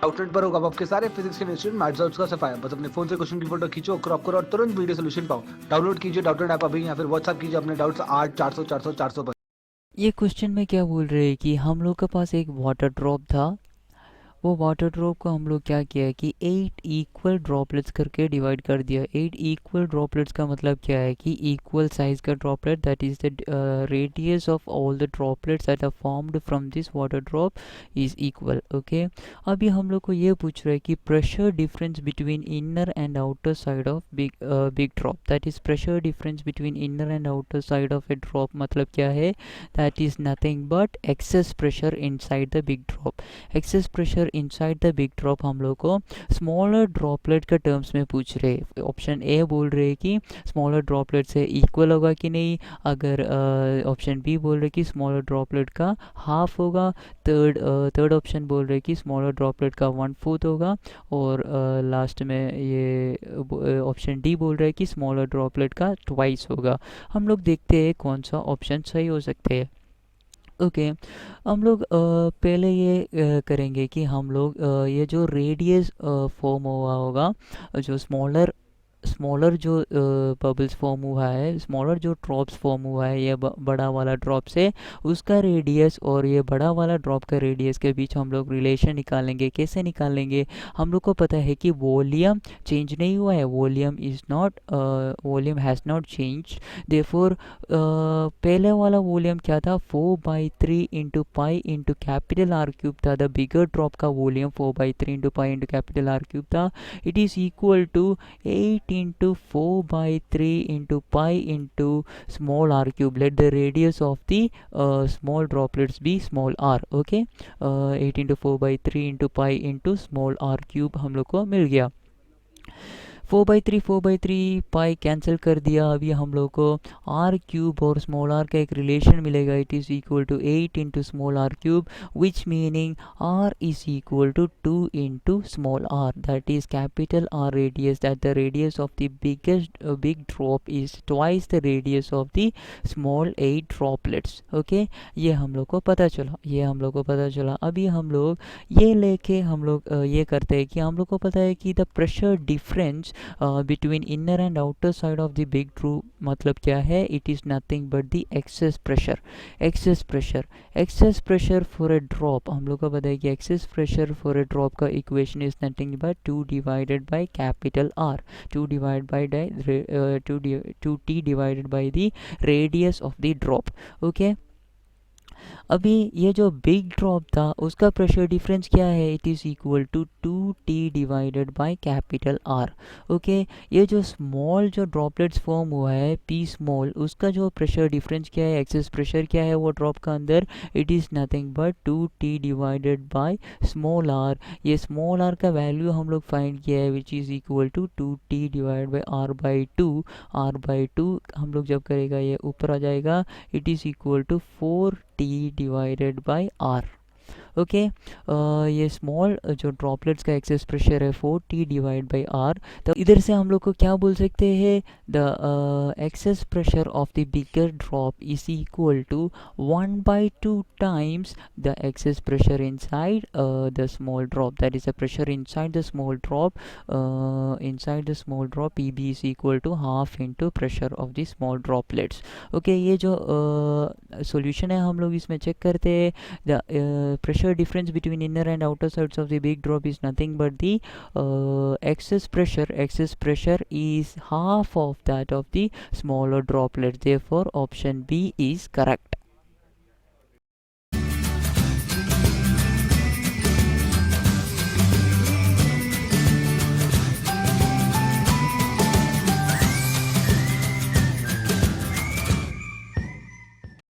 Outlet पर होगा आपके सारे फिजिक्स के इंस्टीट्यूट मैथ्स और उसका सफाया। बस अपने फोन से क्वेश्चन की फोटो खींचो, क्रॉप करो और तुरंत वीडियो सोल्यूशन पाओ। डाउनलोड कीजिए डाउटनेट ऐप अभी या फिर व्हाट्सएप कीजिए अपने डाउट्स 8 400 400 400 पर। ये क्वेश्चन में क्या बोल रहे हैं कि हम लोग के पास एक वाटर ड्रॉप था। वो वाटर ड्रॉप को हम लोग क्या किया कि 8 इक्वल ड्रॉपलेट्स करके डिवाइड कर दिया। 8 इक्वल ड्रॉपलेट्स का मतलब क्या है कि इक्वल साइज का droplet, that is the radius of all the droplets that are formed from this water drop is equal. Okay, अभी हम लोग को ये पूछ रहा है कि pressure difference between inner and outer side of big drop, that is pressure difference between inner and outer side of a drop मतलब क्या है, that is nothing but excess pressure inside the big drop. Access pressure inside the big drop हम लोग को smaller droplet के terms में पूछ रहे। ऑप्शन ए बोल रहे कि स्मॉलर ड्रॉपलेट से इक्वल होगा कि नहीं, अगर ऑप्शन बी बोल रहे कि स्मॉलर ड्रॉपलेट का हाफ होगा, थर्ड ऑप्शन बोल रहे कि स्मॉलर ड्रॉपलेट का 1/4 होगा, और लास्ट में ये ऑप्शन डी बोल रहे कि स्मॉलर ड्रॉपलेट का ट्वाइस होगा। हम लोग देखते हैं कौन सा ऑप्शन सही हो सकते हैं। ओके, हम लोग पहले ये करेंगे कि हम लोग ये जो रेडियस फॉर्म हुआ होगा, जो स्मॉलर स्मॉलर जो बबल्स फॉर्म हुआ है, स्मॉलर जो ड्रॉप्स फॉर्म हुआ है ये बड़ा वाला ड्रॉप से, उसका रेडियस और ये बड़ा वाला ड्रॉप का रेडियस के बीच हम लोग रिलेशन निकालेंगे। कैसे निकालेंगे, हम लोग को पता है कि वॉल्यूम चेंज नहीं हुआ है, volume has not change. Therefore पहले वाला वॉल्यूम क्या था, 4/3 into pi into capital R cube था। द बिगर ड्रॉप का volume 4/3 into pi into capital R cube था। It is equal to 8 into 4/3 into pi into small r cube. Let the radius of the small droplets be small r. Okay, 8 into 4/3 into pi into small r cube हम लोग को मिल गया। 4/3 pi cancel कर दिया। अभी हम लोग को आर क्यूब और स्मॉल आर का एक रिलेशन मिलेगा। It is equal to 8 into small R cube, which meaning R is equal to 2 into small R, that is capital R radius, that the radius of the big drop is twice the radius of the small 8 droplets. Okay, ये हम लोग को पता चला। अभी हम लोग ये लेके हम लोग ये करते हैं कि हम लोग को पता है कि the pressure difference between inner and outer side of the big drop मतलब क्या है, it is nothing but the excess pressure for a drop. हम लोग को पता है कि excess pressure for a drop का equation is nothing but 2 divided by capital R, 2 T divided by the radius of the drop. Okay, अभी ये जो बिग ड्रॉप था उसका प्रेशर डिफरेंस क्या है, it is equal to 2t divided by capital R. Okay, ये जो small जो ड्रॉपलेट्स फॉर्म हुआ है पी स्मॉल, उसका जो प्रेशर डिफरेंस क्या है, एक्सेस प्रेशर क्या है वो ड्रॉप का अंदर, it is nothing but 2t divided by small R. ये स्मॉल आर का वैल्यू हम लोग फाइंड किया है which is equal to 2t divide by r/2 हम लोग जब करेगा ये ऊपर आ जाएगा, it is equal to 4t divided by R. Okay, ये स्मॉल जो ड्रॉपलेट्स का एक्सेस प्रेशर है 4t डिवाइड बाई आर। तो इधर से हम लोग को क्या बोल सकते हैं, the excess pressure of the bigger drop is equal to 1/2 times the excess pressure inside the small drop, that is the pressure inside the small drop. Inside the small drop PB is equal to half into pressure of the small droplets. Okay, ये जो solution है हम लोग इसमें check करते हैं। the pressure difference between inner and outer sides of the big drop is nothing but the excess pressure is half of that of the smaller droplet, therefore option B is correct.